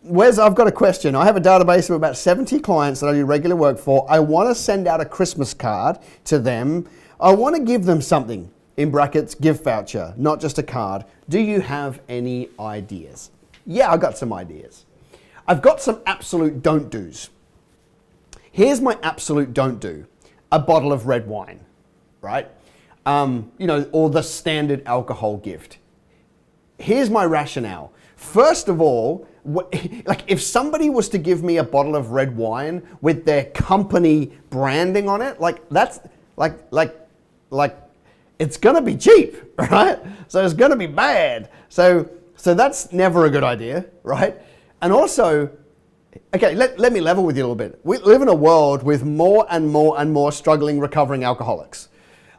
Wes, I've got a question. I have a database of about 70 clients that I do regular work for. I want to send out a Christmas card to them. I want to give them something, in brackets, gift voucher, not just a card. Do you have any ideas? Yeah, I got some ideas. I've got some absolute don't do's. Here's my absolute don't do. A bottle of red wine, right? Or the standard alcohol gift. Here's my rationale. First of all, like if somebody was to give me a bottle of red wine with their company branding on it, like that's like it's gonna be cheap, right? So it's gonna be bad. So that's never a good idea, right? And also, okay, let me level with you a little bit. We live in a world with more and more and more struggling, recovering alcoholics.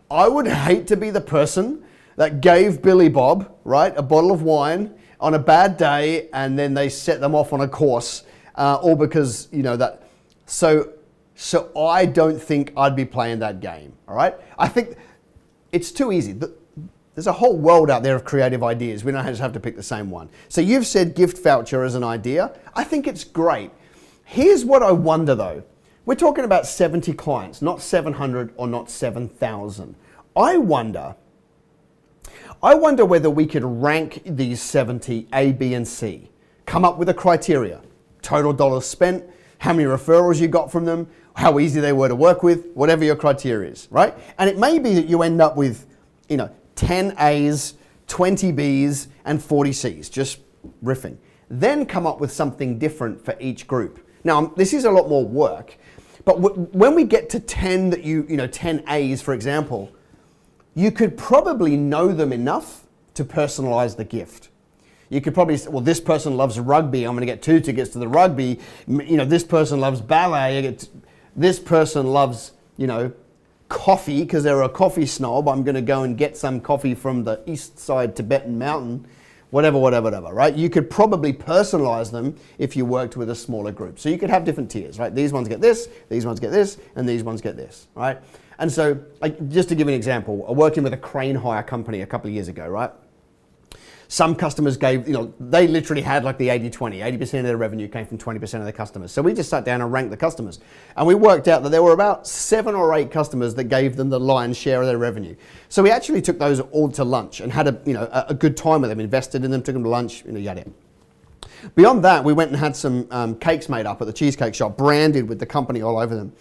I would hate to be the person that gave Billy Bob, right, a bottle of wine on a bad day, and then they set them off on a course, all because, that. So I don't think I'd be playing that game, all right? I think it's too easy. There's a whole world out there of creative ideas. We don't just have to pick the same one. So you've said gift voucher as an idea. I think it's great. Here's what I wonder though. We're talking about 70 clients, not 700 or not 7,000. I wonder whether we could rank these 70 A, B, and C. Come up with a criteria. Total dollars spent, how many referrals you got from them, how easy they were to work with, whatever your criteria is, right? And it may be that you end up with, 10 A's, 20 B's, and 40 C's, just riffing. Then come up with something different for each group. Now, this is a lot more work, but when we get to 10 10 A's, for example, you could probably know them enough to personalize the gift. You could probably say, well, this person loves rugby, I'm gonna get 2 tickets to the rugby. This person loves ballet, this person loves, coffee, because they're a coffee snob, I'm gonna go and get some coffee from the east side Tibetan mountain, whatever, right? You could probably personalize them if you worked with a smaller group. So you could have different tiers, right? These ones get this, these ones get this, and these ones get this, right? And so, just to give you an example, working with a crane hire company a couple of years ago, right? Some customers gave, they literally had like the 80-20. 80% of their revenue came from 20% of their customers. So we just sat down and ranked the customers. And we worked out that there were about 7 or 8 customers that gave them the lion's share of their revenue. So we actually took those all to lunch and had a good time with them, invested in them, took them to lunch, yada yada. Beyond that, we went and had some cakes made up at the Cheesecake Shop, branded with the company all over them.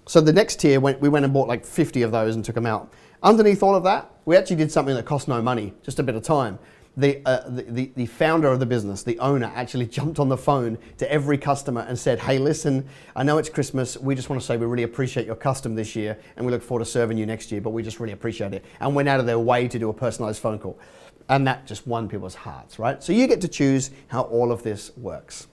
So the next tier, we went and bought like 50 of those and took them out. Underneath all of that, we actually did something that cost no money, just a bit of time. The founder of the business, the owner, actually jumped on the phone to every customer and said, hey, listen, I know it's Christmas. We just want to say we really appreciate your custom this year and we look forward to serving you next year, but we just really appreciate it. And went out of their way to do a personalized phone call. And that just won people's hearts, right? So you get to choose how all of this works.